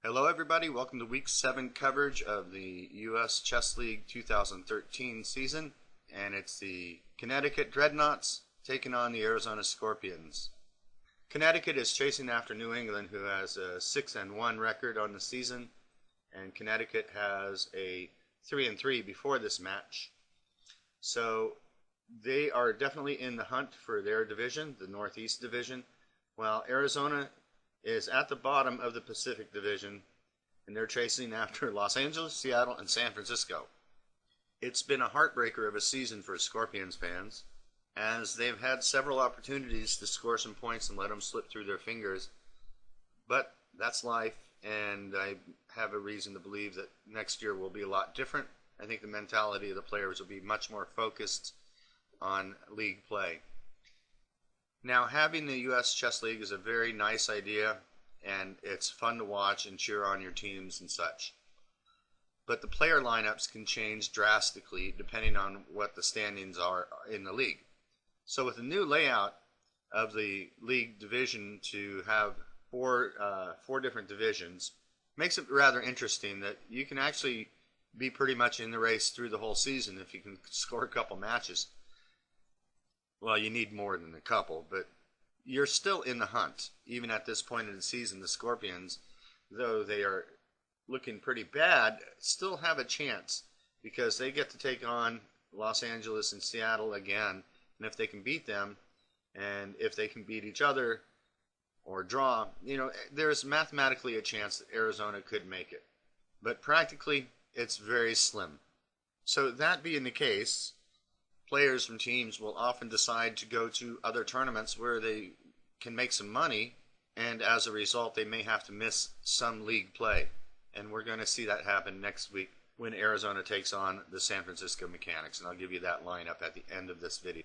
Hello everybody, welcome to week 7 coverage of the U.S. Chess League 2013 season, and it's the Connecticut Dreadnaughts taking on the Arizona Scorpions. Connecticut is chasing after New England, who has a 6-1 record on the season, and Connecticut has a 3-3 before this match. So they are definitely in the hunt for their division, the Northeast Division, while Arizona is at the bottom of the Pacific Division, and they're chasing after Los Angeles, Seattle, and San Francisco. It's been a heartbreaker of a season for Scorpions fans, as they've had several opportunities to score some points and let them slip through their fingers. But that's life, and I have a reason to believe that next year will be a lot different. I think the mentality of the players will be much more focused on league play. Now, having the U.S. Chess League is a very nice idea, and it's fun to watch and cheer on your teams and such. But the player lineups can change drastically depending on what the standings are in the league. So with the new layout of the league division to have four different divisions, makes it rather interesting that you can actually be pretty much in the race through the whole season if you can score a couple matches. Well, you need more than a couple, but you're still in the hunt. Even at this point in the season, the Scorpions, though they are looking pretty bad, still have a chance because they get to take on Los Angeles and Seattle again. And if they can beat them, and if they can beat each other or draw, there's mathematically a chance that Arizona could make it. But practically, it's very slim. So that being the case, players from teams will often decide to go to other tournaments where they can make some money, and as a result they may have to miss some league play. And we're going to see that happen next week when Arizona takes on the San Francisco Mechanics, and I'll give you that lineup at the end of this video.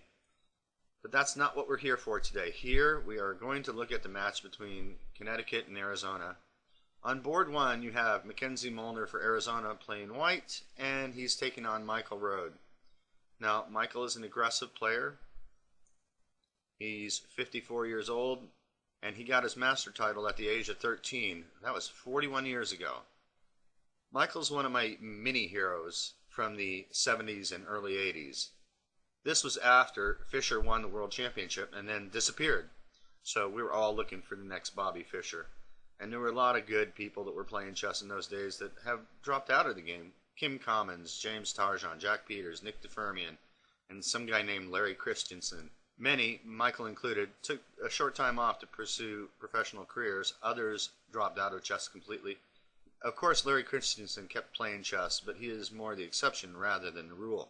But that's not what we're here for today. Here we are going to look at the match between Connecticut and Arizona. On board 1 you have Mackenzie Molner for Arizona playing white, and he's taking on Michael Rhode. Now, Michael is an aggressive player. He's 54 years old, and he got his master title at the age of 13. That was 41 years ago. Michael's one of my mini heroes from the 70s and early 80s. This was after Fischer won the World Championship and then disappeared. So we were all looking for the next Bobby Fischer. And there were a lot of good people that were playing chess in those days that have dropped out of the game. Kim Commons, James Tarjan, Jack Peters, Nick DeFermian, and some guy named Larry Christensen. Many, Michael included, took a short time off to pursue professional careers. Others dropped out of chess completely. Of course, Larry Christensen kept playing chess, but he is more the exception rather than the rule.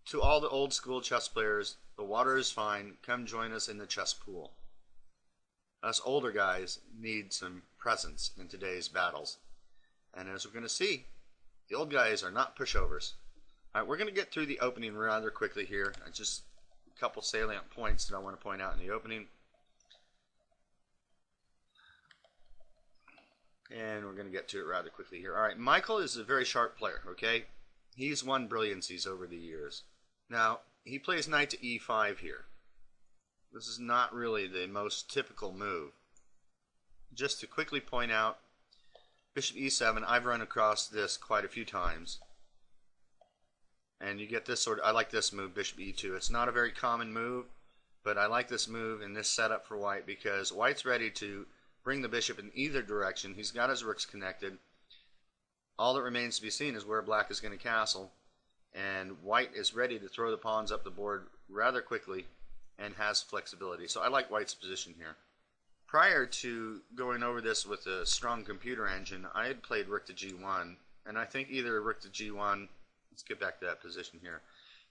To all the old school chess players, the water is fine. Come join us in the chess pool. Us older guys need some presence in today's battles. And as we're going to see, the old guys are not pushovers. All right, we're going to get through the opening rather quickly here. Just a couple salient points that I want to point out in the opening. And we're going to get to it rather quickly here. All right, Michael is a very sharp player, okay? He's won brilliancies over the years. Now, he plays knight to e5 here. This is not really the most typical move. Just to quickly point out, Bishop e7, I've run across this quite a few times. And you get this I like this move, Bishop e2. It's not a very common move, but I like this move in this setup for white because white's ready to bring the bishop in either direction. He's got his rooks connected. All that remains to be seen is where black is going to castle. And white is ready to throw the pawns up the board rather quickly and has flexibility. So I like white's position here. Prior to going over this with a strong computer engine, I had played rook to g1, and I think either rook to g1, let's get back to that position here,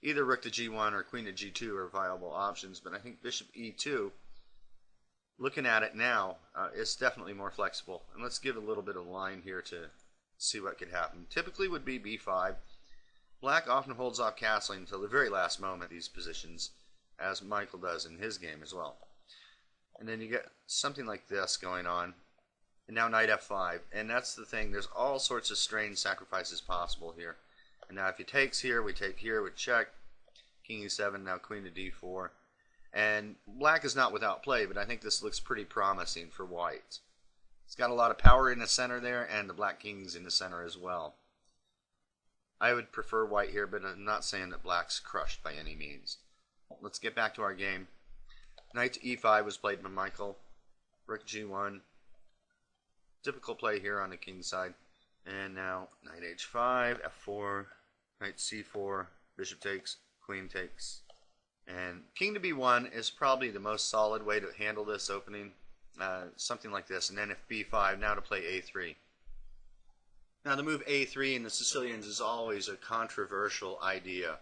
either rook to g1 or queen to g2 are viable options, but I think bishop e2, looking at it now, is definitely more flexible. And let's give a little bit of line here to see what could happen. Typically would be b5. Black often holds off castling until the very last moment, these positions, as Michael does in his game as well. And then you get something like this going on. And now knight f5. And that's the thing. There's all sorts of strange sacrifices possible here. And now if he takes here, we take here with check. King e7, now queen to d4. And black is not without play, but I think this looks pretty promising for white. It's got a lot of power in the center there, and the black king's in the center as well. I would prefer white here, but I'm not saying that black's crushed by any means. Let's get back to our game. Knight to e5 was played by Michael. Rook g1. Typical play here on the king side. And now knight h5, f4, knight c4, bishop takes, queen takes. And king to b1 is probably the most solid way to handle this opening. Something like this. And then if b5, now to play a3. Now the move a3 in the Sicilians is always a controversial idea.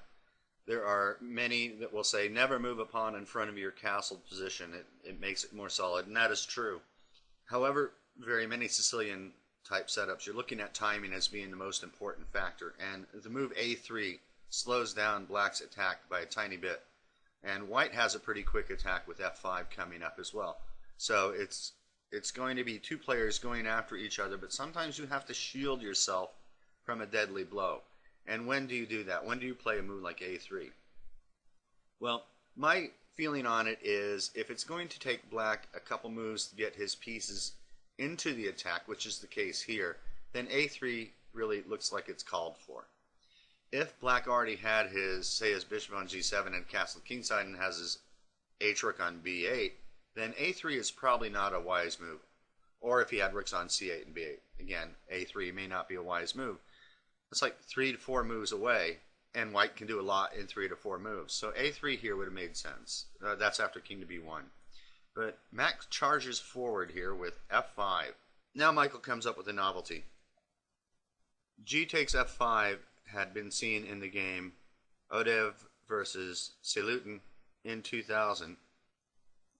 There are many that will say never move a pawn in front of your castled position. It makes it more solid, and that is true. However, very many Sicilian type setups, you're looking at timing as being the most important factor, and the move a3 slows down black's attack by a tiny bit, and white has a pretty quick attack with f5 coming up as well. So it's going to be two players going after each other, but sometimes you have to shield yourself from a deadly blow. And when do you do that? When do you play a move like a3? Well, my feeling on it is if it's going to take black a couple moves to get his pieces into the attack, which is the case here, then a3 really looks like it's called for. If black already had his, say, his bishop on g7 and castle kingside and has his h-rook on b8, then a3 is probably not a wise move. Or if he had rooks on c8 and b8, again, a3 may not be a wise move. It's like 3 to 4 moves away, and white can do a lot in 3 to 4 moves. So a3 here would have made sense. That's after king to b1. But Max charges forward here with f5. Now Michael comes up with a novelty. G takes f5 had been seen in the game Odev versus Selutin in 2000.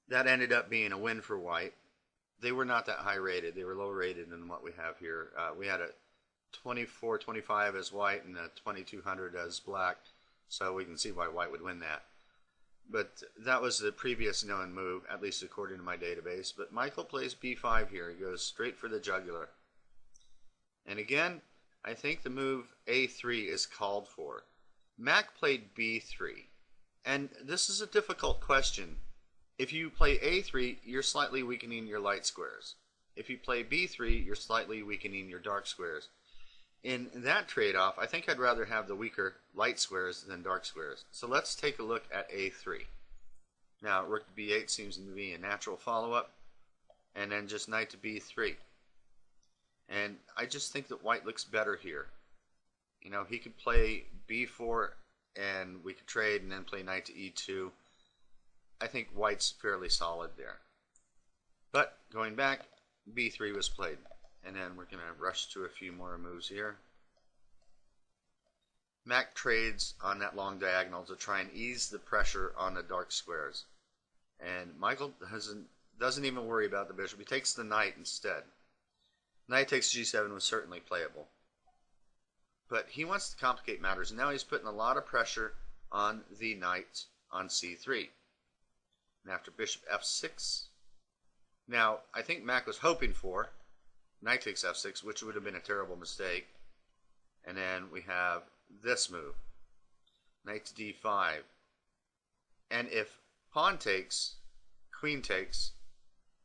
That ended up being a win for white. They were not that high rated. They were low rated than what we have here. We had a 24-25 as white and a 2200 as black, so we can see why white would win that. But that was the previous known move, at least according to my database. But Michael plays b5 here. He goes straight for the jugular. And again, I think the move a3 is called for. Mac played b3. And this is a difficult question. If you play a3, you're slightly weakening your light squares. If you play b3, you're slightly weakening your dark squares. In that trade-off, I think I'd rather have the weaker light squares than dark squares. So let's take a look at a3. Now, rook to b8 seems to be a natural follow-up, and then just knight to b3. And I just think that white looks better here. You know, he could play b4, and we could trade, and then play knight to e2. I think white's fairly solid there. But, going back, b3 was played. And then we're going to rush to a few more moves here. Mac trades on that long diagonal to try and ease the pressure on the dark squares. And Michael doesn't even worry about the bishop. He takes the knight instead. Knight takes g7 was certainly playable. But he wants to complicate matters. And now he's putting a lot of pressure on the knight on c3. And after bishop f6. Now, I think Mac was hoping for knight takes f6, which would have been a terrible mistake. And then we have this move. Knight to d5. And if pawn takes, queen takes,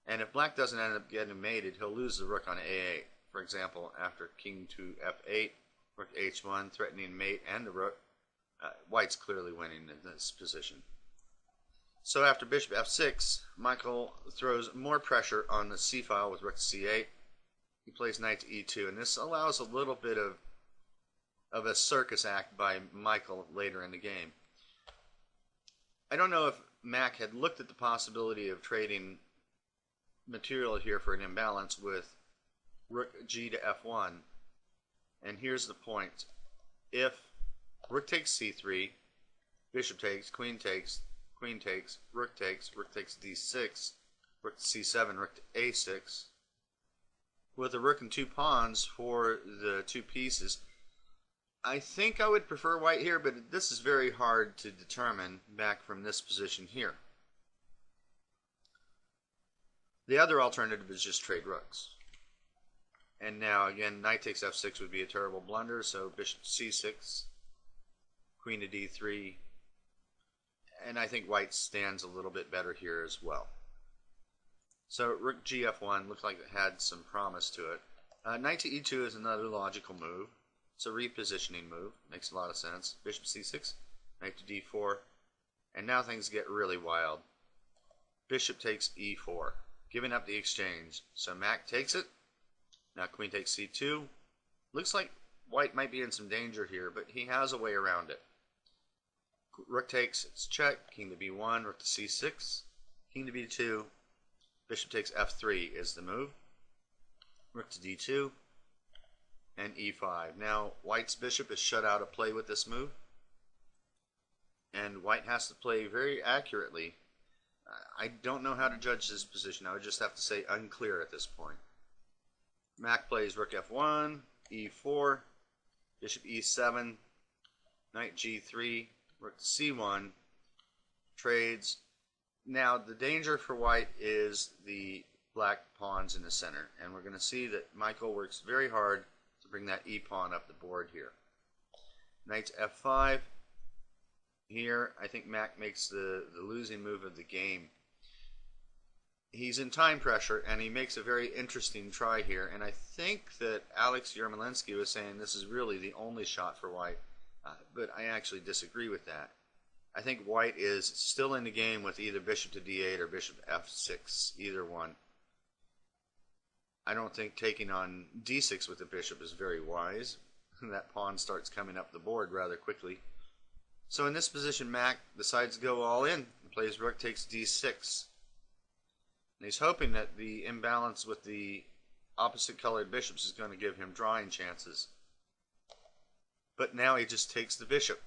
and if black doesn't end up getting mated, he'll lose the rook on a8. For example, after king to f8, rook h1, threatening mate and the rook, white's clearly winning in this position. So after bishop f6, Michael throws more pressure on the c-file with rook to c8. He plays knight to e2, and this allows a little bit of a circus act by Michael later in the game. I don't know if Mac had looked at the possibility of trading material here for an imbalance with rook g to f1. And here's the point. If rook takes c3, bishop takes, queen takes, rook takes d6, rook to c7, rook to a6, with a rook and two pawns for the two pieces, I think I would prefer white here, but this is very hard to determine back from this position here. The other alternative is just trade rooks. And now again, knight takes f6 would be a terrible blunder, so bishop c6, queen to d3, and I think white stands a little bit better here as well. So rook gf1 looked like it had some promise to it. Knight to e2 is another logical move. It's a repositioning move. Makes a lot of sense. Bishop c6, knight to d4, and now things get really wild. Bishop takes e4, giving up the exchange. So Mac takes it. Now queen takes c2. Looks like white might be in some danger here, but he has a way around it. Rook takes, it's check. King to b1, rook to c6, king to b2. Bishop takes f3 is the move. Rook to d2 and e5. Now white's bishop is shut out of play with this move, and white has to play very accurately. I don't know how to judge this position. I would just have to say unclear at this point. Mac plays rook f1, e4, bishop e7, knight g3, rook to c1, trades. Now the danger for white is the black pawns in the center, and we're going to see that Michael works very hard to bring that e-pawn up the board here. Knight to f5. Here I think Mac makes the losing move of the game. He's in time pressure, and he makes a very interesting try here, and I think that Alex Yermolinsky was saying this is really the only shot for white, but I actually disagree with that. I think white is still in the game with either bishop to d8 or bishop f6, either one. I don't think taking on d6 with the bishop is very wise. That pawn starts coming up the board rather quickly. So in this position, Mac decides to go all in and plays rook takes d6. And he's hoping that the imbalance with the opposite colored bishops is going to give him drawing chances. But now he just takes the bishop.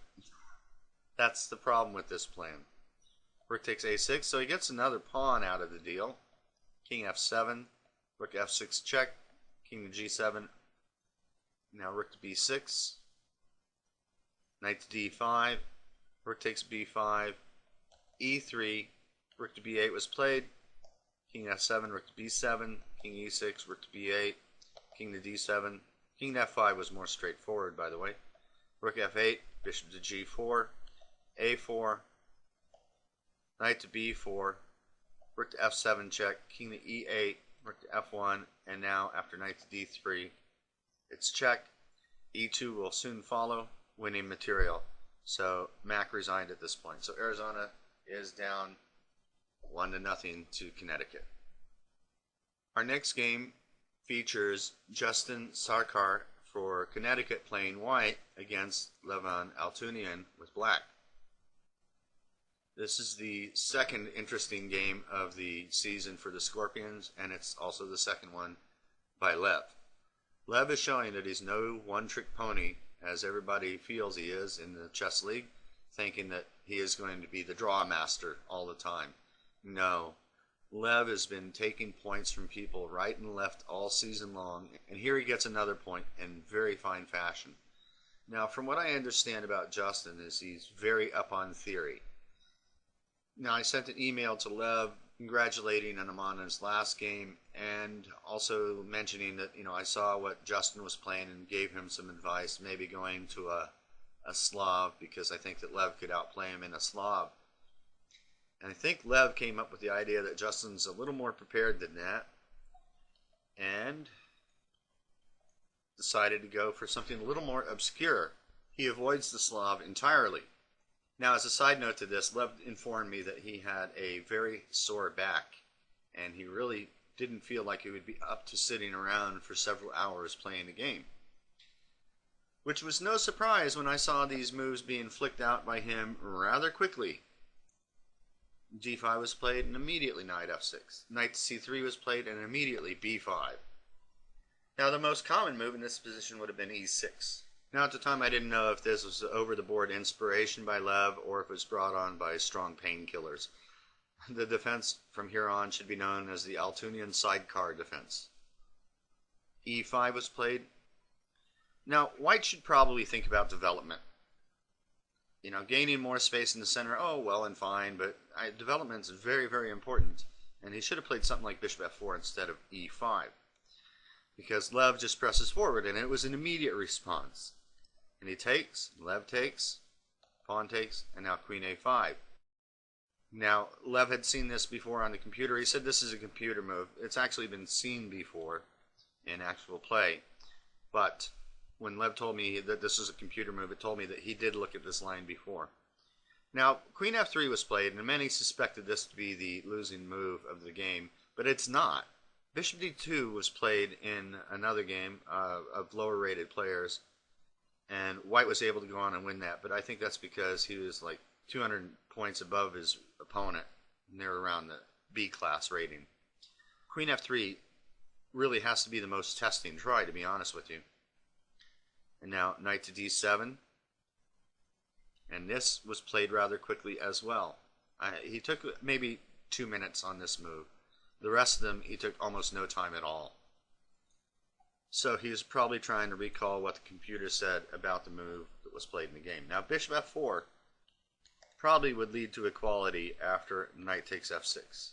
That's the problem with this plan. Rook takes a6, so he gets another pawn out of the deal. King f7, rook f6 check, king to g7, now rook to b6, knight to d5, rook takes b5, e3, rook to b8 was played, king f7, rook to b7, king e6, rook to b8, king to d7, king to f5 was more straightforward, by the way, rook f8, bishop to g4, a4, knight to b4, rook to f7 check, king to e8, rook to f1, and now after knight to d3, it's check. e2 will soon follow, winning material. So Mac resigned at this point. So Arizona is down 1-0 to Connecticut. Our next game features Justin Sarkar for Connecticut playing white against Levon Altounian with black. This is the second interesting game of the season for the Scorpions, and it's also the second one by Lev. Lev is showing that he's no one-trick pony, as everybody feels he is in the chess league, thinking that he is going to be the draw master all the time. No. Lev has been taking points from people right and left all season long, and here he gets another point in very fine fashion. Now, from what I understand about Justin is he's very up on theory. Now, I sent an email to Lev congratulating him on his last game and also mentioning that, I saw what Justin was playing and gave him some advice, maybe going to a Slav, because I think that Lev could outplay him in a Slav. And I think Lev came up with the idea that Justin's a little more prepared than that and decided to go for something a little more obscure. He avoids the Slav entirely. Now, as a side note to this, Lev informed me that he had a very sore back, and he really didn't feel like he would be up to sitting around for several hours playing the game. Which was no surprise when I saw these moves being flicked out by him rather quickly. d5 was played, and immediately knight f6. Knight to c3 was played, and immediately b5. Now, the most common move in this position would have been e6. Now, at the time, I didn't know if this was over-the-board inspiration by Lev or if it was brought on by strong painkillers. The defense from here on should be known as the Altounian Side Car Defense. e5 was played. Now, white should probably think about development. Gaining more space in the center, oh, well and fine, but development is very, very important. And he should have played something like bishop f4 instead of e5. Because Lev just presses forward, and it was an immediate response. And he takes, Lev takes, pawn takes, and now queen a5. Now, Lev had seen this before on the computer. He said this is a computer move. It's actually been seen before in actual play. But when Lev told me that this is a computer move, it told me that he did look at this line before. Now, Queen F3 was played, and many suspected this to be the losing move of the game, but it's not. Bishop D2 was played in another game of lower-rated players, and White was able to go on and win that, but I think that's because he was like 200 points above his opponent, and they're around the B-class rating. Queen F3 really has to be the most testing try, to be honest with you. And now, Knight to D7. And this was played rather quickly as well. He took maybe 2 minutes on this move. The rest of them, he took almost no time at all. So he was probably trying to recall what the computer said about the move that was played in the game. Now, Bishop F4 probably would lead to equality after Knight takes F6.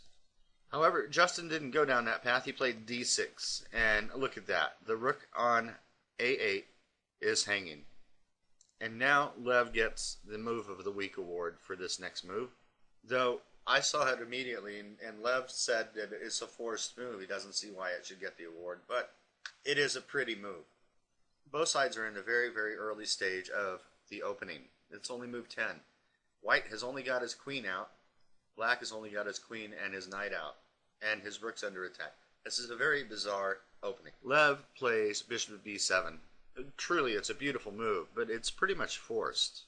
However, Justin didn't go down that path. He played D6. And look at that. The rook on A8 is hanging. And now Lev gets the Move of the Week award for this next move. Though I saw it immediately, and Lev said that it's a forced move. He doesn't see why it should get the award, but it is a pretty move. Both sides are in the very, very early stage of the opening. It's only move 10. White has only got his queen out. Black has only got his queen and his knight out. And his rook's under attack. This is a very bizarre opening. Lev plays bishop b7. Truly, it's a beautiful move, but it's pretty much forced.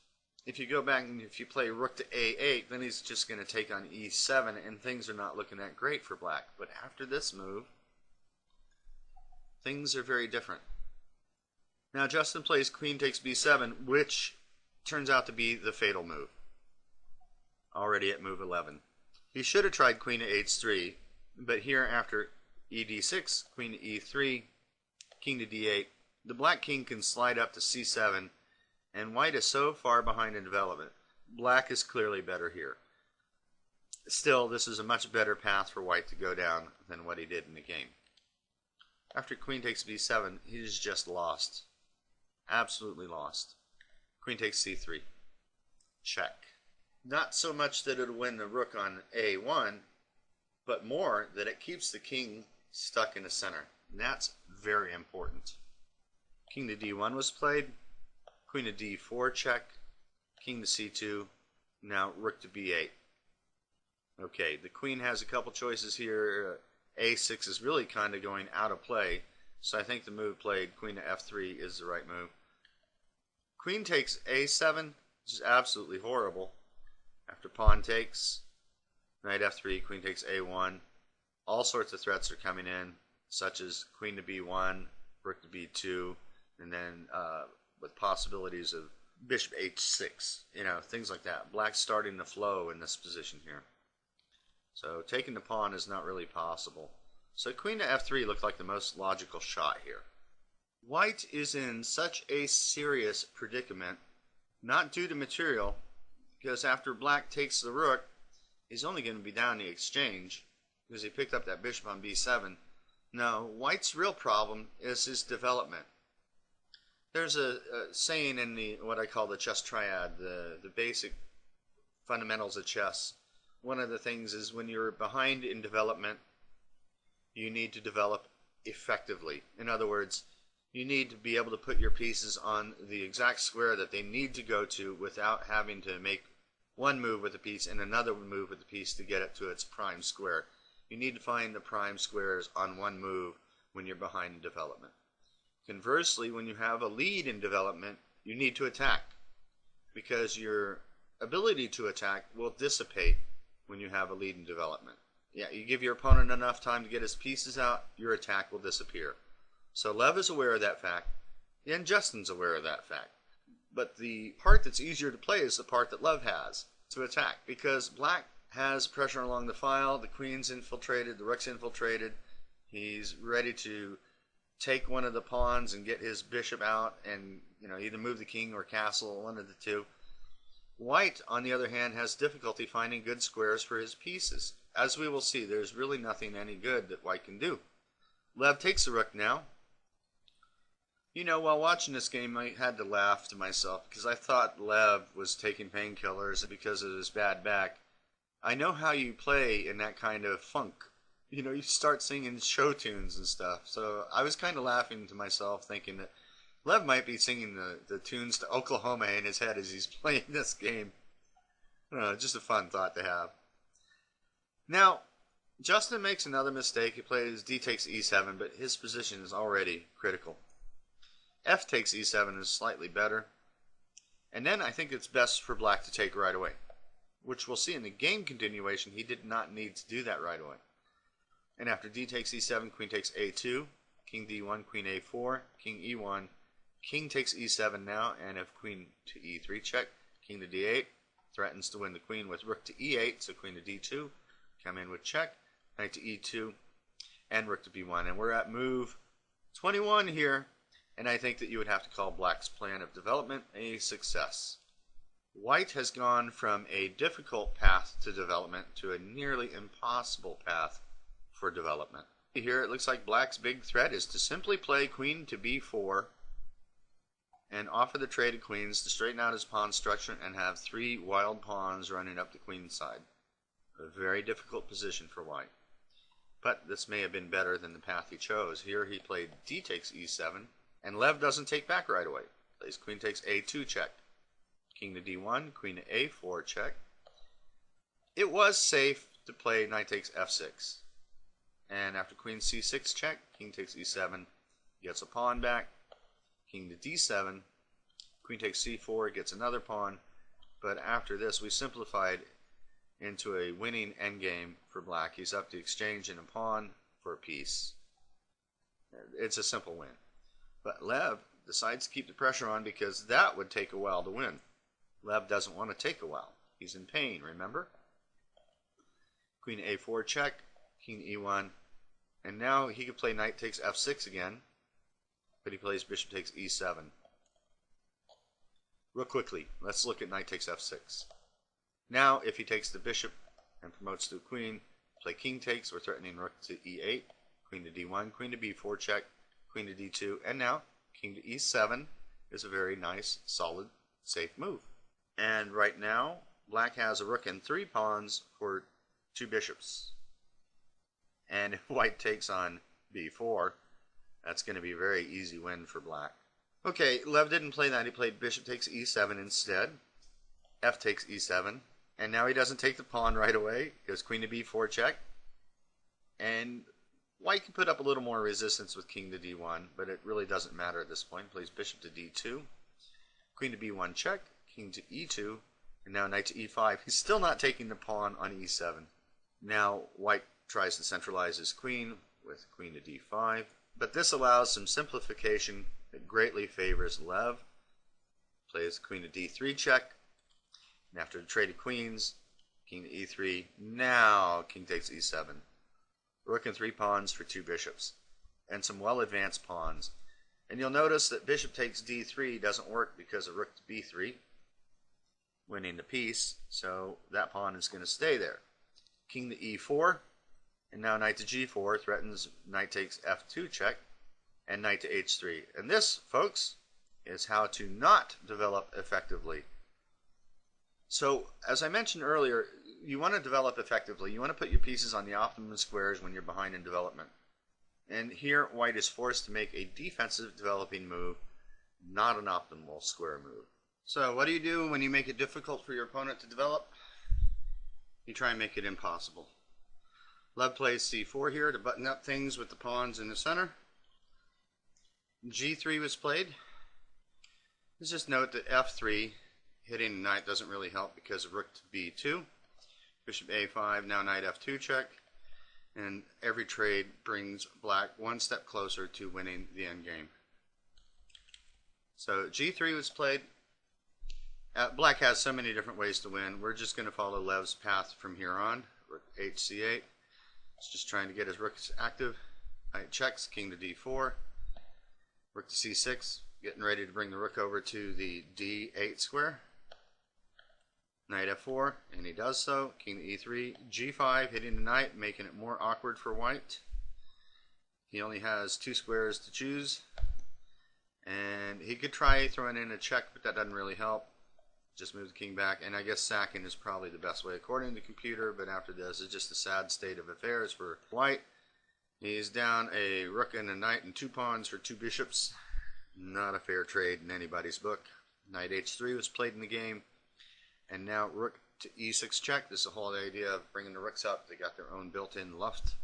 If you go back and if you play rook to a8, then he's just going to take on e7, and things are not looking that great for black. But after this move, things are very different. Now, Justin plays queen takes b7, which turns out to be the fatal move. Already at move 11. He should have tried queen to h3, but here after e d6, queen to e3, king to d8, the black king can slide up to c7, and white is so far behind in development. Black is clearly better here. Still, this is a much better path for white to go down than what he did in the game. After queen takes b7, he's just lost. Absolutely lost. Queen takes c3. Check. Not so much that it'll win the rook on a1, but more that it keeps the king stuck in the center. And that's very important. King to d1 was played. Queen to d4 check. King to c2. Now rook to b8. Okay, the queen has a couple choices here. a6 is really kind of going out of play. So I think the move played, queen to f3, is the right move. Queen takes a7, which is absolutely horrible. After pawn takes, knight f3, queen takes a1. All sorts of threats are coming in, such as queen to b1, rook to b2, and then with possibilities of bishop h6, things like that. Black's starting to flow in this position here. So taking the pawn is not really possible. So queen to f3 looked like the most logical shot here. White is in such a serious predicament, not due to material, because after black takes the rook, he's only going to be down the exchange, because he picked up that bishop on b7. No, White's real problem is his development. There's a saying in what I call the chess triad, the basic fundamentals of chess. One of the things is when you're behind in development, you need to develop effectively. In other words, you need to be able to put your pieces on the exact square that they need to go to without having to make one move with a piece and another move with the piece to get it to its prime square. You need to find the prime squares on one move when you're behind in development. Conversely, when you have a lead in development, you need to attack, because your ability to attack will dissipate when you have a lead in development. Yeah, you give your opponent enough time to get his pieces out, your attack will disappear. So Lev is aware of that fact, and Justin's aware of that fact. But the part that's easier to play is the part that Lev has to attack, because black has pressure along the file, the queen's infiltrated, the rook's infiltrated, he's ready to take one of the pawns and get his bishop out and either move the king or castle, one of the two. White, on the other hand, has difficulty finding good squares for his pieces. As we will see, there's really nothing any good that white can do. Lev takes the rook now. While watching this game, I had to laugh to myself because I thought Lev was taking painkillers because of his bad back. I know how you play in that kind of funk. You know, you start singing show tunes and stuff. So I was kind of laughing to myself, thinking that Lev might be singing the tunes to Oklahoma in his head as he's playing this game. I don't know, just a fun thought to have. Now, Justin makes another mistake. He plays D takes E7, but his position is already critical. F takes E7 is slightly better. And then I think it's best for black to take right away, which we'll see in the game continuation. He did not need to do that right away. And after D takes E7, queen takes A2, king D1, queen A4, king E1, king takes E7 now, and if queen to E3 check, king to D8, threatens to win the queen with rook to E8, so queen to D2, come in with check, knight to E2, and rook to B1. And we're at move 21 here, and I think that you would have to call black's plan of development a success. White has gone from a difficult path to development to a nearly impossible path for development. Here it looks like black's big threat is to simply play queen to B4 and offer the trade of queens to straighten out his pawn structure and have 3 wild pawns running up the queen's side. A very difficult position for white. But this may have been better than the path he chose. Here he played D takes E7, and Lev doesn't take back right away. Plays queen takes A2 check. King to D1, queen to A4 check. It was safe to play knight takes F6. And after queen C6 check, king takes E7, gets a pawn back. King to D7, queen takes C4, gets another pawn. But after this, we simplified into a winning endgame for black. He's up to exchange in a pawn for a piece. It's a simple win. But Lev decides to keep the pressure on because that would take a while to win. Lev doesn't want to take a while. He's in pain, remember? Queen A4 check, king E1, and now he could play knight takes F6 again, but he plays bishop takes E7. Real quickly, let's look at knight takes F6. Now, if he takes the bishop and promotes to a queen, play king takes, we're threatening rook to E8, queen to D1, queen to B4 check, queen to D2, and now king to E7 is a very nice, solid, safe move. And right now, black has a rook and 3 pawns for 2 bishops. And if white takes on B4, that's going to be a very easy win for black. Okay, Lev didn't play that. He played bishop takes E7 instead. F takes E7. And now he doesn't take the pawn right away. He goes queen to B4 check. And white can put up a little more resistance with king to D1, but it really doesn't matter at this point. He plays bishop to D2. Queen to B1 check. King to E2. And now knight to E5. He's still not taking the pawn on E7. Now white tries to centralize his queen with queen to D5. But this allows some simplification that greatly favors Lev. Plays queen to D3 check. And after the trade of queens, king to E3. Now king takes E7. Rook and 3 pawns for 2 bishops. And some well-advanced pawns. And you'll notice that bishop takes D3 doesn't work because of rook to B3. Winning the piece. So that pawn is going to stay there. King to E4. And now knight to G4 threatens knight takes F2 check. And knight to H3. And this, folks, is how to not develop effectively. So, as I mentioned earlier, you want to develop effectively. You want to put your pieces on the optimum squares when you're behind in development. And here, white is forced to make a defensive developing move, not an optimal square move. So, what do you do when you make it difficult for your opponent to develop? You try and make it impossible. Lev plays C4 here to button up things with the pawns in the center. G3 was played. Let's just note that F3, hitting the knight, doesn't really help because of rook to B2. Bishop A5, now knight F2 check. And every trade brings black one step closer to winning the endgame. So G3 was played. Black has so many different ways to win. We're just going to follow Lev's path from here on. Rook HC8. He's just trying to get his rooks active. Knight checks, king to D4. Rook to C6, getting ready to bring the rook over to the D8 square. Knight F4, and he does so. King to E3, G5, hitting the knight, making it more awkward for white. He only has 2 squares to choose. And he could try throwing in a check, but that doesn't really help. Just move the king back, and I guess sacking is probably the best way according to the computer, but after this, it's just a sad state of affairs for white. He's down a rook and a knight and 2 pawns for 2 bishops. Not a fair trade in anybody's book. Knight h3 was played in the game, and now rook to e6 check. This is the whole idea of bringing the rooks up. They got their own built-in luft.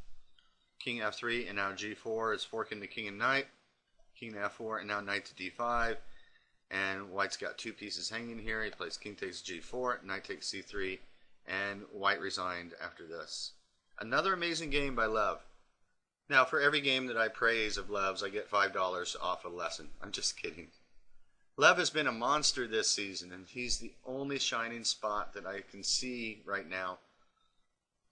King f3, and now g4 is forking the king and knight. King to f4, and now knight to d5. And white's got 2 pieces hanging here. He plays king takes g4, knight takes c3, and white resigned after this. Another amazing game by Lev. Now, for every game that I praise of Lev's, I get $5 off a lesson. I'm just kidding. Lev has been a monster this season, and he's the only shining spot that I can see right now.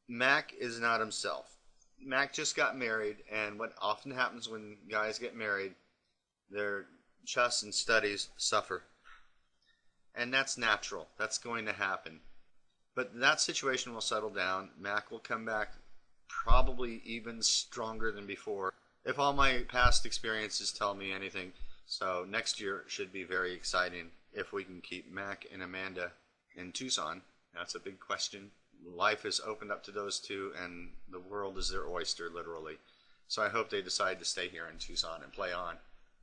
Mac is not himself. Mac just got married, and what often happens when guys get married, their chess and studies suffer. And that's natural. That's going to happen. But that situation will settle down. Mac will come back probably even stronger than before, if all my past experiences tell me anything. So next year should be very exciting if we can keep Mac and Amanda in Tucson. That's a big question. Life is opened up to those two, and the world is their oyster, literally. So I hope they decide to stay here in Tucson and play on.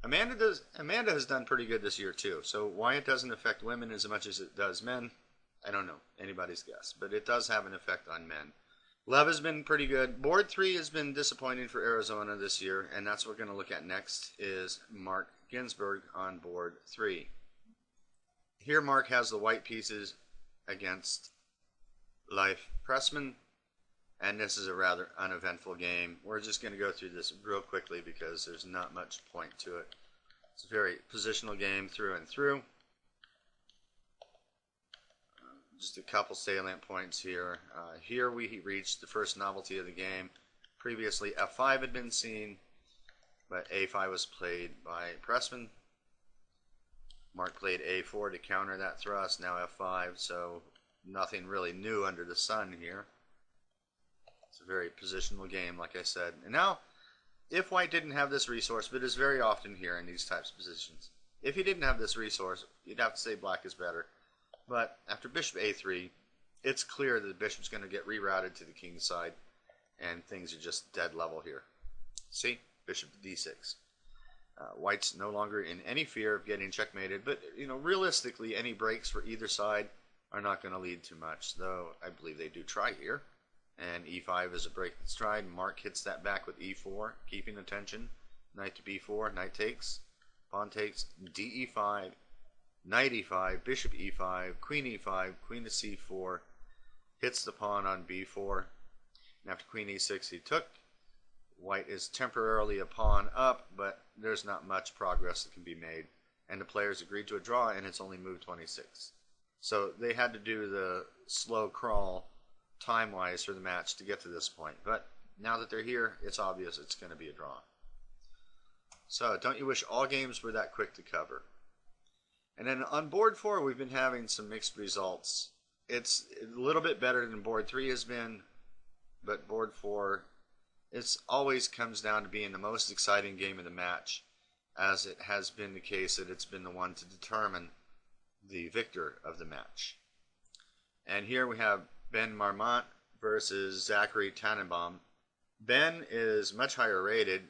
Amanda has done pretty good this year too. So why it doesn't affect women as much as it does men, I don't know. Anybody's guess. But it does have an effect on men. Lev has been pretty good. Board 3 has been disappointing for Arizona this year, and that's what we're going to look at next is Mark Ginsburg on board 3. Here Mark has the white pieces against Leif Pressman, and this is a rather uneventful game. We're just going to go through this real quickly because there's not much point to it. It's a very positional game through and through. Just a couple salient points here. Here we reached the first novelty of the game. Previously f5 had been seen, but a5 was played by Pressman. Mark played a4 to counter that thrust, now f5, so nothing really new under the sun here. It's a very positional game, like I said. And now, if white didn't have this resource, but it's very often here in these types of positions, if he didn't have this resource, you'd have to say black is better. But after bishop a3, it's clear that the bishop's going to get rerouted to the king's side, and things are just dead level here. See? Bishop to d6. White's no longer in any fear of getting checkmated, but realistically, any breaks for either side are not going to lead to much, though I believe they do try here. And e5 is a break that's tried. Mark hits that back with e4, keeping the tension. Knight to b4, knight takes, pawn takes, de5, knight e5, bishop e5, queen e5, queen to c4, hits the pawn on b4, and after queen e6 he took. White is temporarily a pawn up, but there's not much progress that can be made, and the players agreed to a draw, and it's only move 26. So they had to do the slow crawl time-wise for the match to get to this point, but now that they're here, it's obvious it's going to be a draw. So don't you wish all games were that quick to cover? And then on board 4, we've been having some mixed results. It's a little bit better than board 3 has been, but board 4, it always comes down to being the most exciting game of the match, as it has been the case that it's been the one to determine the victor of the match. And here we have Ben Marmont versus Zachary Tannenbaum. Ben is much higher rated.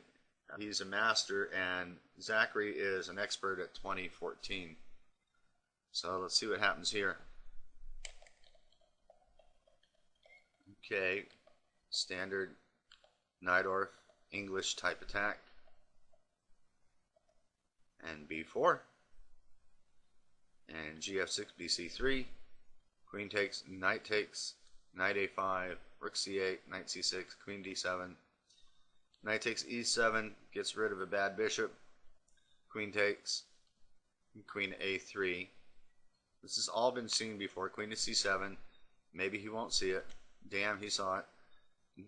He's a master, and Zachary is an expert at 2014. So let's see what happens here. Okay, standard Najdorf English type attack. And b4. And gf6, bc3. Queen takes, knight a5, rook c8, knight c6, queen d7. Knight takes e7, gets rid of a bad bishop. Queen takes, queen a3. This has all been seen before. Queen to c7. Maybe he won't see it. Damn, he saw it.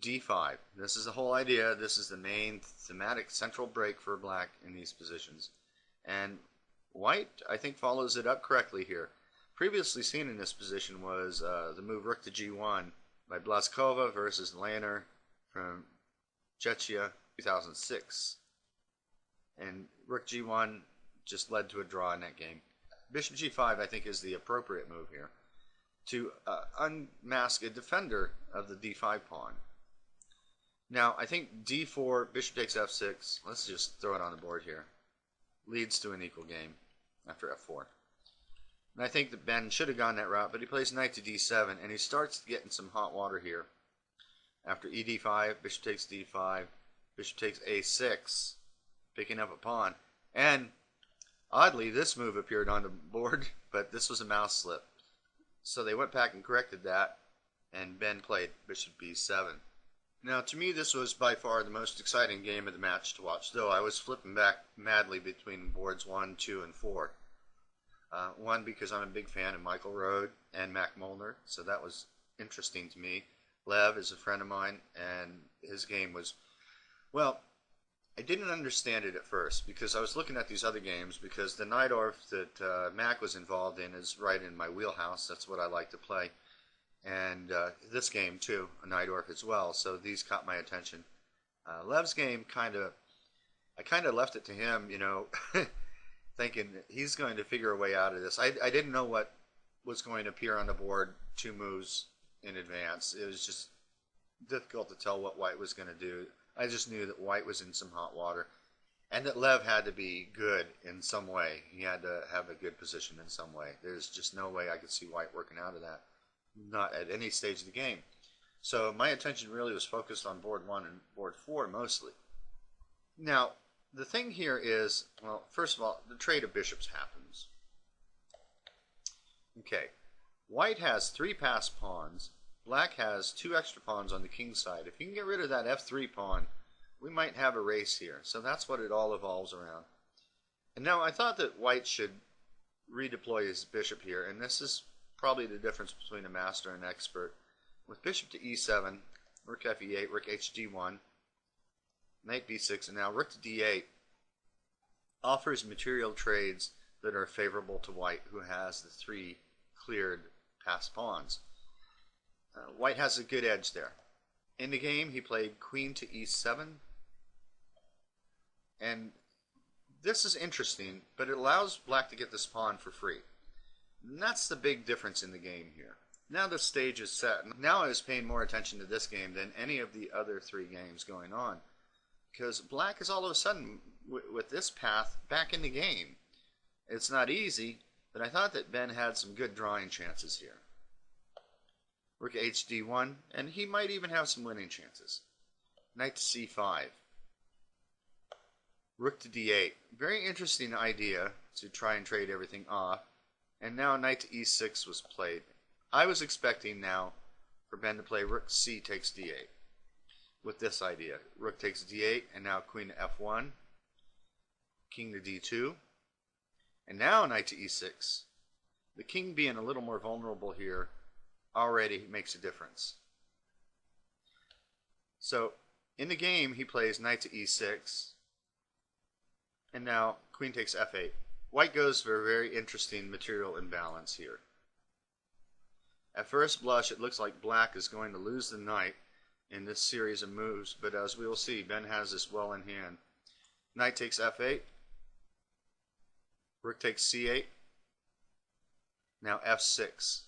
d5. This is the whole idea. This is the main thematic central break for black in these positions. And white, I think, follows it up correctly here. Previously seen in this position was the move rook to g1 by Blaskova versus Laner from Czechia 2006. And rook g1 just led to a draw in that game. bishop g5 I think is the appropriate move here to unmask a defender of the d5 pawn. Now I think d4, bishop takes f6, let's just throw it on the board here, leads to an equal game after f4. And I think that Ben should have gone that route, but he plays knight to d7, and he starts getting some hot water here. After ed5, bishop takes d5, bishop takes a6, picking up a pawn. And oddly, this move appeared on the board, but this was a mouse slip. So they went back and corrected that, and Ben played bishop b7. Now, to me, this was by far the most exciting game of the match to watch, though I was flipping back madly between boards 1, 2, and 4. 1, because I'm a big fan of Michael Rhode and Mac Molner, so that was interesting to me. Lev is a friend of mine, and his game was, well, I didn't understand it at first because I was looking at these other games because the Najdorf that Mac was involved in is right in my wheelhouse. That's what I like to play. And this game, too, a Najdorf as well, so these caught my attention. Lev's game, I kind of left it to him, you know, thinking he's going to figure a way out of this. I didn't know what was going to appear on the board 2 moves in advance. It was just difficult to tell what White was going to do. I just knew that White was in some hot water and that Lev had to be good in some way. He had to have a good position in some way. There's just no way I could see White working out of that, not at any stage of the game. So my attention really was focused on board 1 and board 4 mostly. Now, the thing here is, well, first of all, the trade of bishops happens. Okay, White has 3 passed pawns. Black has 2 extra pawns on the king side. If you can get rid of that f3 pawn, we might have a race here. So that's what it all evolves around. And now I thought that White should redeploy his bishop here, and this is probably the difference between a master and an expert. With bishop to e7, rook fe8, rook hd1, knight b6, and now rook to d8 offers material trades that are favorable to White, who has the 3 cleared passed pawns. White has a good edge there. In the game, he played queen to e7, and this is interesting, but it allows Black to get this pawn for free. And that's the big difference in the game here. Now the stage is set. Now I was paying more attention to this game than any of the other 3 games going on, because Black is all of a sudden, with this path, back in the game. It's not easy, but I thought that Ben had some good drawing chances here. Rook hd1, and he might even have some winning chances. Knight to c5. Rook to d8. Very interesting idea to try and trade everything off. And now knight to e6 was played. I was expecting now for Ben to play rook c takes d8 with this idea. Rook takes d8, and now queen to f1, king to d2, and now knight to e6. The king being a little more vulnerable here already makes a difference. So in the game he plays knight to e6, and now queen takes f8. White goes for a very interesting material imbalance here. At first blush it looks like Black is going to lose the knight in this series of moves, but as we will see, Ben has this well in hand. Knight takes f8, rook takes c8, now f6.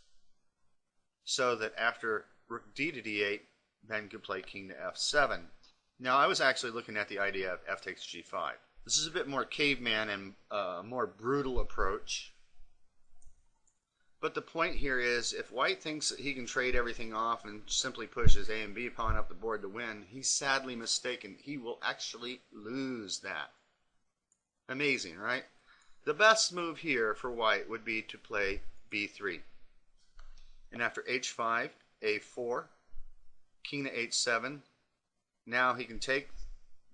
So that after rook d to d8, Ben could play king to f7. Now I was actually looking at the idea of f takes g5. This is a bit more caveman and a more brutal approach. But the point here is, if White thinks that he can trade everything off and simply push his A and B pawn up the board to win, he's sadly mistaken. He will actually lose that. Amazing, right? The best move here for White would be to play b3. And after h5, a4, king to h7, now he can take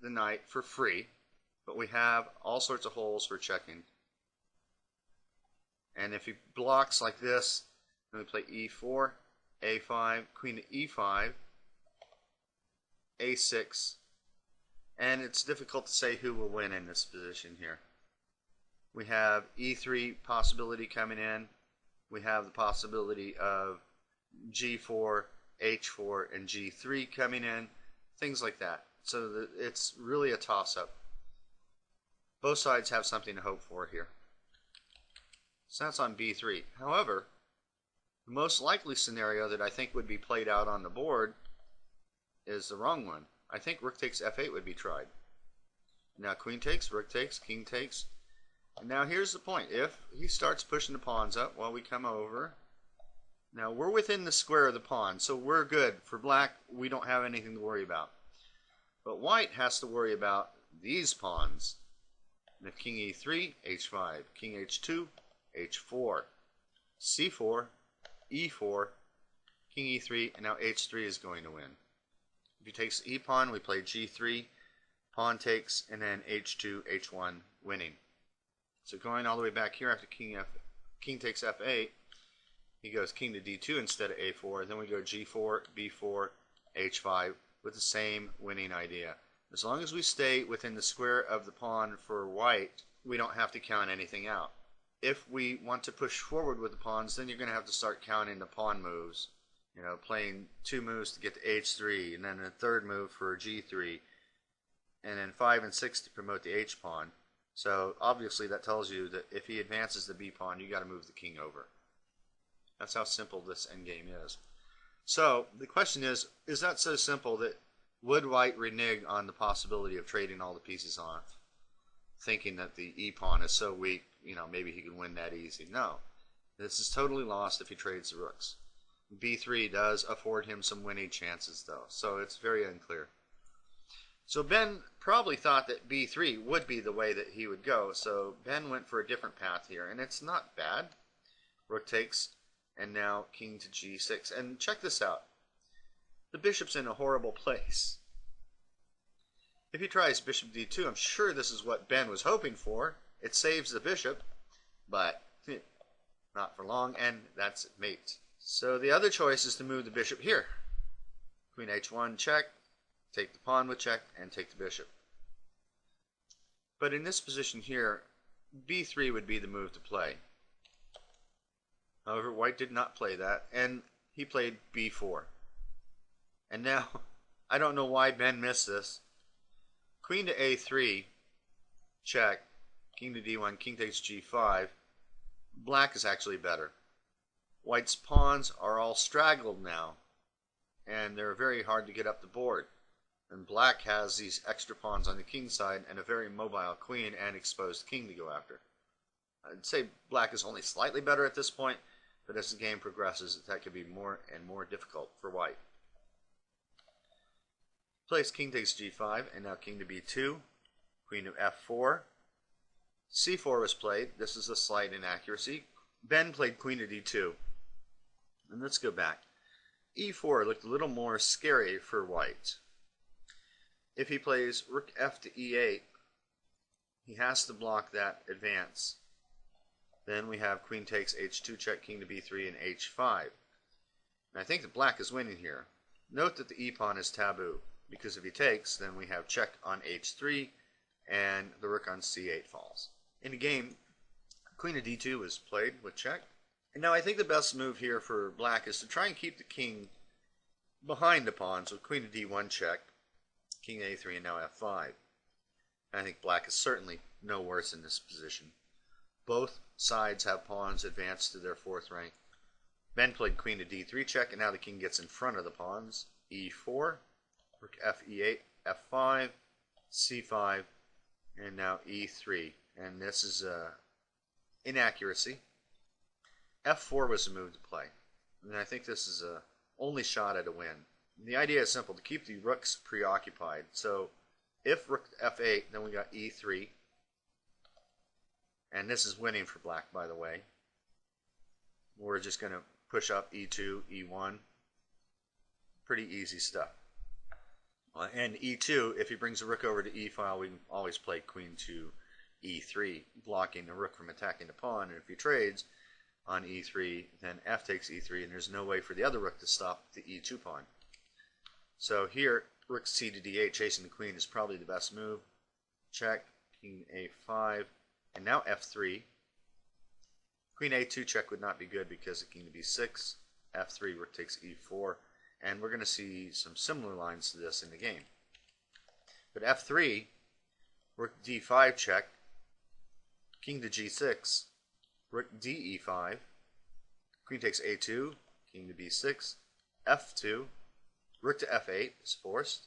the knight for free, but we have all sorts of holes for checking. And if he blocks like this, then we play e4, a5, queen to e5, a6, and it's difficult to say who will win in this position here. We have e3 possibility coming in. We have the possibility of g4, h4, and g3 coming in, things like that. So it's really a toss-up. Both sides have something to hope for here. So that's on b3. However, the most likely scenario that I think would be played out on the board is the wrong one. I think rook takes f8 would be tried. Now queen takes, rook takes, king takes. And now here's the point. If he starts pushing the pawns up while we come over, now we're within the square of the pawn, so we're good. For black, we don't have anything to worry about. But white has to worry about these pawns. Now king e3, h5, king h2, h4, c4, e4, king e3, and now h3 is going to win. If he takes e pawn, we play g3, pawn takes, and then h2, h1, winning. So going all the way back here after king takes f8, he goes king to d2 instead of a4. Then we go g4, b4, h5 with the same winning idea. As long as we stay within the square of the pawn for white, we don't have to count anything out. If we want to push forward with the pawns, then you're going to have to start counting the pawn moves. You know, playing 2 moves to get to h3, and then a third move for g3, and then 5 and 6 to promote the h pawn. So obviously that tells you that if he advances the b pawn, you got to move the king over. That's how simple this endgame is. So the question is that so simple that would white renege on the possibility of trading all the pieces off, thinking that the e pawn is so weak, you know, maybe he can win that easy? No. This is totally lost if he trades the rooks. b3 does afford him some winning chances though, so it's very unclear. So Ben probably thought that b3 would be the way that he would go, so Ben went for a different path here, and it's not bad. Rook takes, and now king to g6. And check this out. The bishop's in a horrible place. If he tries bishop d2, I'm sure this is what Ben was hoping for. It saves the bishop, but not for long, and that's mate. So the other choice is to move the bishop here. Queen h1, check, take the pawn with check, and take the bishop. But in this position here, b3 would be the move to play. However, white did not play that, and he played b4. And now, I don't know why Ben missed this. Queen to a3, check, king to d1, king takes g5. Black is actually better. White's pawns are all straggled now, and they're very hard to get up the board. And black has these extra pawns on the king side and a very mobile queen and exposed king to go after. I'd say black is only slightly better at this point, but as the game progresses, that could be more and more difficult for white. Plays king takes g5, and now king to b2, queen to f4. c4 was played. This is a slight inaccuracy. Ben played queen to d2. And let's go back. e4 looked a little more scary for white. If he plays rook f to e8, he has to block that advance. Then we have queen takes h2 check, king to b3, and h5. And I think that black is winning here. Note that the e pawn is taboo, because if he takes, then we have check on h3, and the rook on c8 falls. In the game, queen to d2 was played with check. And now I think the best move here for black is to try and keep the king behind the pawns with queen to d1 check, king to a3, and now f5. And I think black is certainly no worse in this position. Both sides have pawns advanced to their 4th rank. Ben played queen to d3 check, and now the king gets in front of the pawns. e4, rook f e8, f5, c5, and now e3. And this is inaccuracy. f4 was the move to play. And I think this is a only shot at a win. And the idea is simple, to keep the rooks preoccupied. So if rook f8, then we got e3. And this is winning for black, by the way. We're just going to push up e2, e1. Pretty easy stuff. And e2, if he brings the rook over to e file, we can always play queen to e3, blocking the rook from attacking the pawn. And if he trades on e3, then f takes e3, and there's no way for the other rook to stop the e2 pawn. So here, rook c to d8, chasing the queen, is probably the best move. Check, king a5, and now f3. Queen a2 check would not be good because the king to b6, f3, rook takes e4, and we're going to see some similar lines to this in the game. But f3, rook d5 check, king to g6, rook d e5, queen takes a2, king to b6, f2, rook to f8 is forced,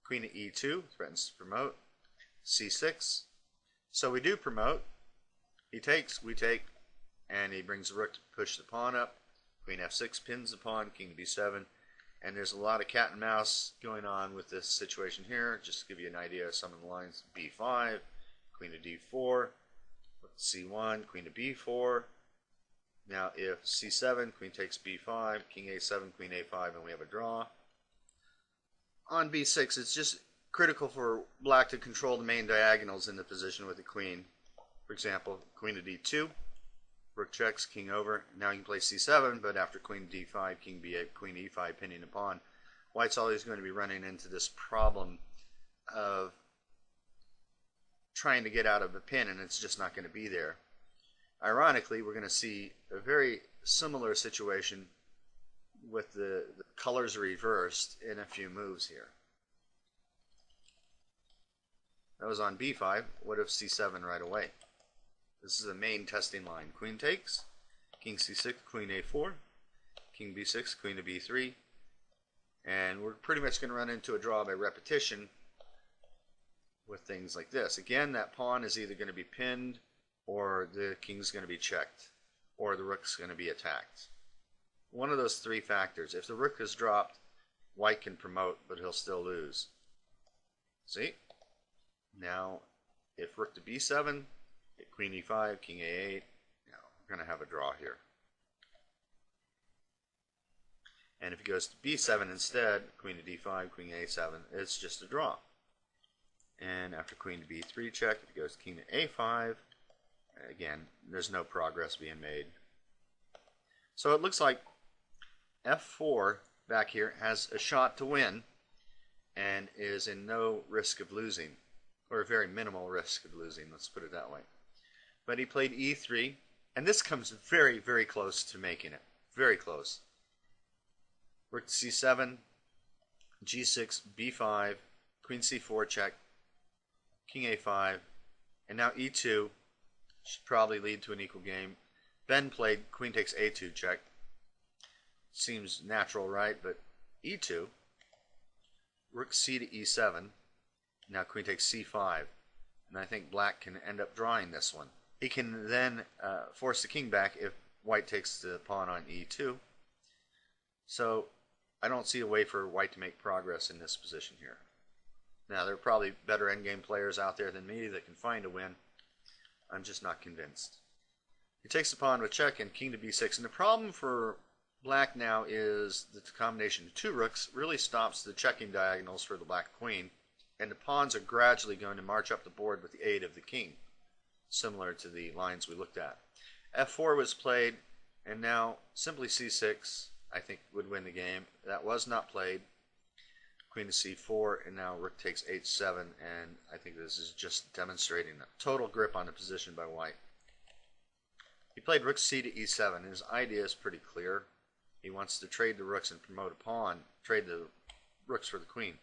queen to e2 threatens to promote, c6. So we do promote. He takes, we take, and he brings the rook to push the pawn up. Queen f6 pins the pawn, king to b7, and there's a lot of cat and mouse going on with this situation here. Just to give you an idea of some of the lines: b5, queen to d4, c1, queen to b4. Now if c7, queen takes b5, king a7, queen a5, and we have a draw. On b6, it's just critical for black to control the main diagonals in the position with the queen. For example, queen to d2, rook checks, king over. Now you can play c7, but after queen to d5, king b8, queen e5, pinning the pawn. White's always going to be running into this problem of trying to get out of a pin, and it's just not going to be there. Ironically, we're going to see a very similar situation with the colors reversed in a few moves here. That was on b5. What if c7 right away? This is the main testing line. Queen takes, king c6, queen a4, king b6, queen to b3, and we're pretty much going to run into a draw by repetition with things like this. Again, that pawn is either going to be pinned, or the king's going to be checked, or the rook's going to be attacked. One of those three factors. If the rook is dropped, white can promote, but he'll still lose. See? Now, if rook to b7, queen e5, king a8, now we're going to have a draw here. And if he goes to b7 instead, queen to d5, queen a7, it's just a draw. And after queen to b3 check, if he goes king to a5, again, there's no progress being made. So it looks like f4 back here has a shot to win and is in no risk of losing, or a very minimal risk of losing, let's put it that way. But he played e3, and this comes very, very close to making it. Very close. Rook to c7, g6, b5, queen c4 check, king a5, and now e2 should probably lead to an equal game. Ben played queen takes a2 check. Seems natural, right? But e2, rook c to e7, now queen takes c5, and I think black can end up drawing this one. He can then force the king back if white takes the pawn on e2. So I don't see a way for white to make progress in this position here. Now, there are probably better endgame players out there than me that can find a win. I'm just not convinced. He takes the pawn with check and king to b6. And the problem for black now is that the combination of two rooks really stops the checking diagonals for the black queen. And the pawns are gradually going to march up the board with the aid of the king, similar to the lines we looked at. f4 was played, and now simply c6, I think, would win the game. That was not played. Queen to c4, and now rook takes h7, and I think this is just demonstrating a total grip on the position by white. He played rook c to e7. His idea is pretty clear. He wants to trade the rooks and promote a pawn, trade the rooks for the queen.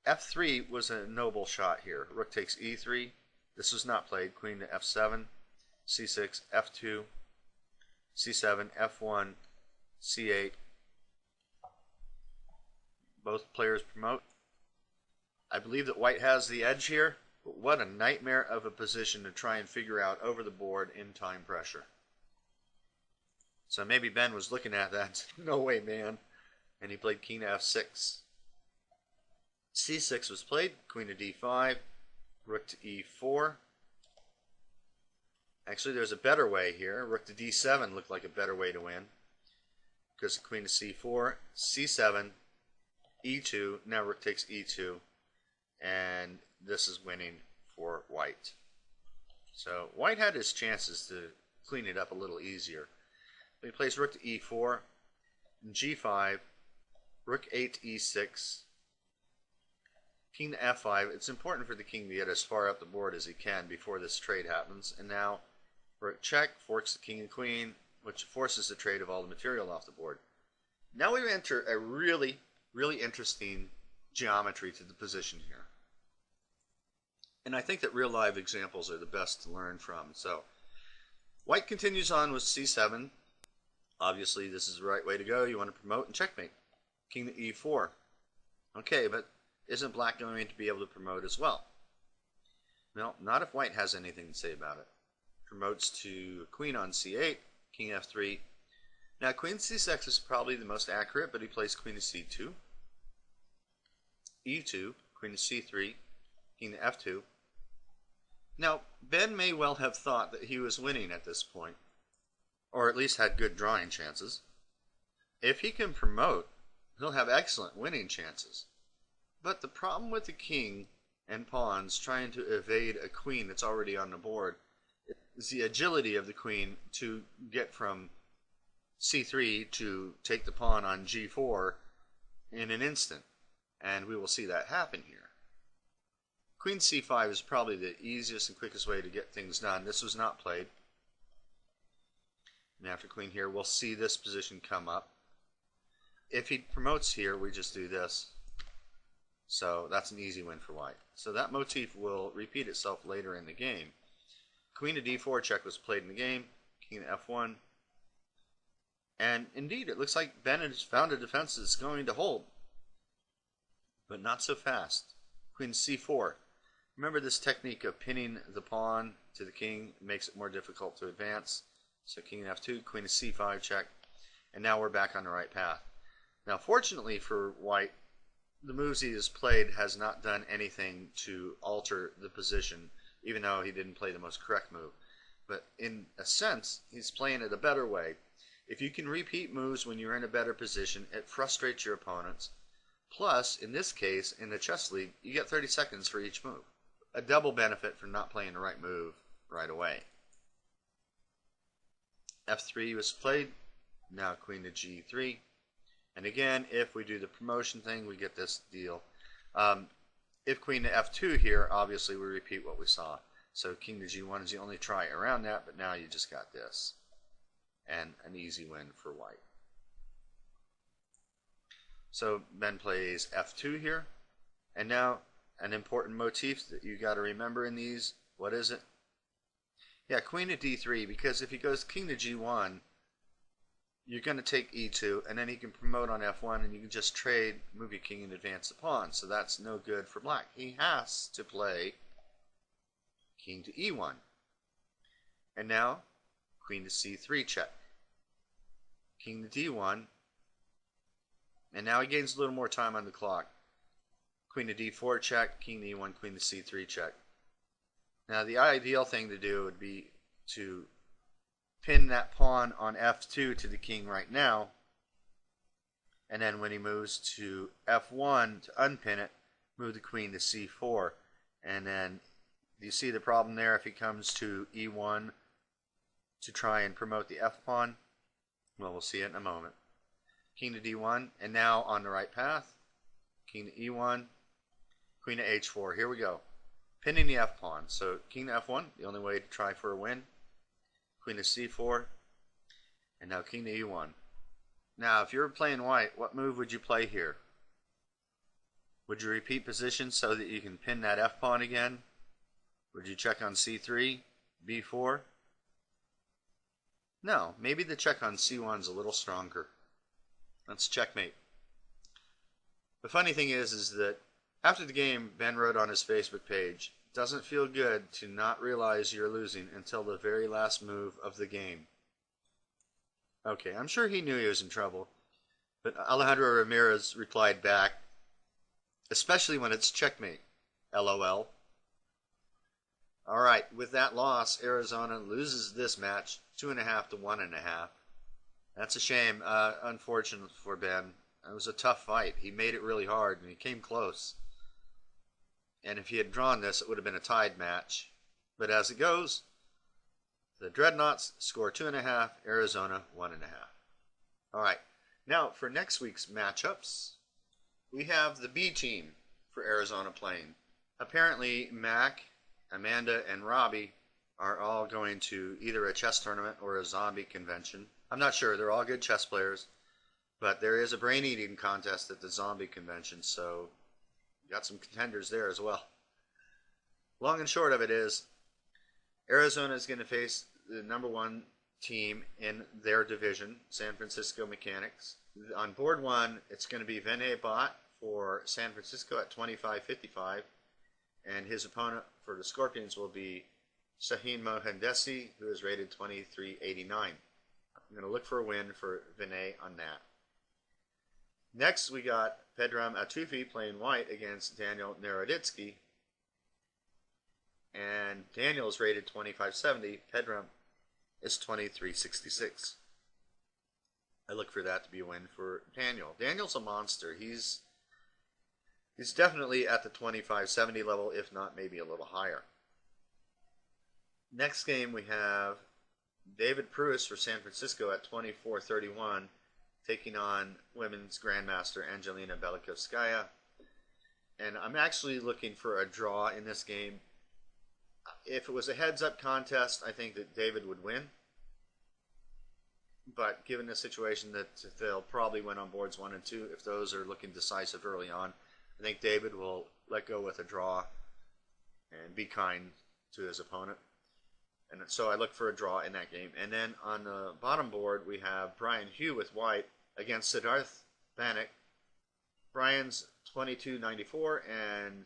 f3 was a noble shot here. Rook takes e3. This was not played. Queen to f7, c6, f2, c7, f1, c8. Both players promote. I believe that white has the edge here, but what a nightmare of a position to try and figure out over the board in time pressure. So maybe Ben was looking at that. No way, man. And he played king to f6. c6 was played. Queen to d5. Rook to e4. Actually, there's a better way here. Rook to d7 looked like a better way to win. Because queen to c4, c7, e2, now rook takes e2, and this is winning for white. So white had his chances to clean it up a little easier. But he plays rook to e4, g5, rook 8 to e6, king to f5. It's important for the king to get as far up the board as he can before this trade happens. And now rook check, forks the king and queen, which forces the trade of all the material off the board. Now we enter a really interesting geometry to the position here. And I think that real live examples are the best to learn from. So White continues on with c7. Obviously, this is the right way to go. You want to promote and checkmate. King to e4. Okay, but isn't black going to be able to promote as well? No, not if white has anything to say about it. Promotes to queen on c8, king f3. Now, queen c6 is probably the most accurate, but he plays queen to c2. e2, queen to c3, king to f2. Now, Ben may well have thought that he was winning at this point, or at least had good drawing chances. If he can promote, he'll have excellent winning chances. But the problem with the king and pawns trying to evade a queen that's already on the board is the agility of the queen to get from c3 to take the pawn on g4 in an instant. And we will see that happen here. Queen c5 is probably the easiest and quickest way to get things done. This was not played. And after queen here, we'll see this position come up. If he promotes here, we just do this. So that's an easy win for white. So that motif will repeat itself later in the game. Queen to d4 check was played in the game. King to f1. And indeed, it looks like Ben has found a defense that's going to hold. But not so fast. Queen to c4. Remember this technique of pinning the pawn to the king makes it more difficult to advance. So king to f2, queen to c5 check. And now we're back on the right path. Now fortunately for white, the moves he has played has not done anything to alter the position, even though he didn't play the most correct move. But in a sense, he's playing it a better way. If you can repeat moves when you're in a better position, it frustrates your opponents. Plus, in this case, in the chess league, you get 30 seconds for each move. A double benefit for not playing the right move right away. f3 was played. Now queen to g3. And again, if we do the promotion thing, we get this deal. If queen to f2 here, obviously we repeat what we saw. So king to g1 is the only try around that, but now you just got this. And an easy win for white. So Ben plays f2 here. And now an important motif that you got to remember in these. What is it? Yeah, queen to d3, because if he goes king to g1, you're going to take e2, and then he can promote on f1, and you can just trade, move your king, and advance the pawn. So that's no good for black. He has to play king to e1. And now, queen to c3 check. King to d1. And now he gains a little more time on the clock. Queen to d4 check, king to e1, queen to c3 check. Now the ideal thing to do would be to pin that pawn on f2 to the king right now, and then when he moves to f1 to unpin it, move the queen to c4. And then do you see the problem there if he comes to e1 to try and promote the f pawn? Well, we'll see it in a moment. King to d1, and now on the right path. King to e1, queen to h4. Here we go. Pinning the f pawn. So king to f1, the only way to try for a win. Queen to c4, and now king to e1. Now, if you were playing white, what move would you play here? Would you repeat position so that you can pin that f pawn again? Would you check on c3, b4? No, maybe the check on c1 is a little stronger. Let's checkmate. The funny thing is that after the game, Ben wrote on his Facebook page, "Doesn't feel good to not realize you're losing until the very last move of the game." Okay, I'm sure he knew he was in trouble, but Alejandro Ramirez replied back, "Especially when it's checkmate, LOL." Alright, with that loss, Arizona loses this match 2.5 to 1.5. That's a shame, unfortunate for Ben. It was a tough fight. He made it really hard, and he came close. And if he had drawn this, it would have been a tied match. But as it goes, the Dreadnaughts score 2.5, Arizona 1.5. Alright, now for next week's matchups, we have the B team for Arizona playing. Apparently, Mac, Amanda, and Robbie are all going to either a chess tournament or a zombie convention. I'm not sure. They're all good chess players. But there is a brain-eating contest at the zombie convention, so got some contenders there as well. Long and short of it is, Arizona is going to face the number one team in their division, San Francisco Mechanics. On board one, it's going to be Vinay Bhatt for San Francisco at 25.55, and his opponent for the Scorpions will be Shaheen Mohandesi, who is rated 23.89. I'm going to look for a win for Vinay on that. Next, we got Pedram Atufi playing white against Daniel Naroditsky. And Daniel is rated 25.70. Pedram is 23.66. I look for that to be a win for Daniel. Daniel's a monster. He's definitely at the 25.70 level, if not maybe a little higher. Next game we have David Pruis for San Francisco at 24.31, taking on women's grandmaster Angelina Belikovskaya. And I'm actually looking for a draw in this game. If it was a heads-up contest, I think that David would win. But given the situation that they'll probably win on boards 1 and 2, if those are looking decisive early on, I think David will let go with a draw and be kind to his opponent. And so I look for a draw in that game. And then on the bottom board, we have Brian Hugh with white against Siddharth Banik. Brian's 22.94, and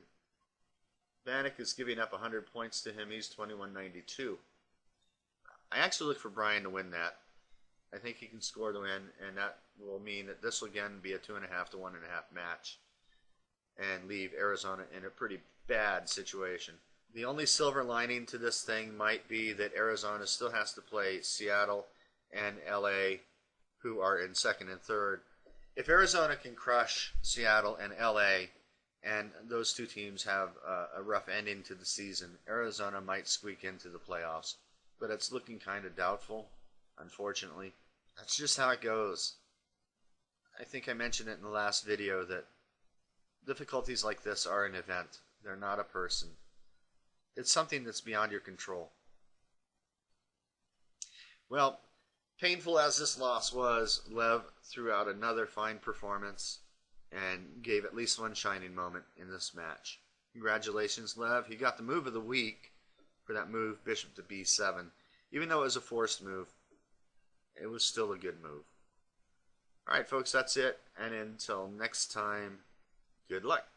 Banik is giving up 100 points to him. He's 21.92. I actually look for Brian to win that. I think he can score the win, and that will mean that this will again be a 2.5 to 1.5 match and leave Arizona in a pretty bad situation. The only silver lining to this thing might be that Arizona still has to play Seattle and LA, who are in second and third. If Arizona can crush Seattle and LA, and those two teams have a rough ending to the season, Arizona might squeak into the playoffs. But it's looking kind of doubtful, unfortunately. That's just how it goes. I think I mentioned it in the last video that difficulties like this are an event. They're not a person. It's something that's beyond your control. Well, painful as this loss was, Lev threw out another fine performance and gave at least one shining moment in this match. Congratulations, Lev. He got the move of the week for that move, bishop to b7. Even though it was a forced move, it was still a good move. Alright, folks, that's it. And until next time, good luck.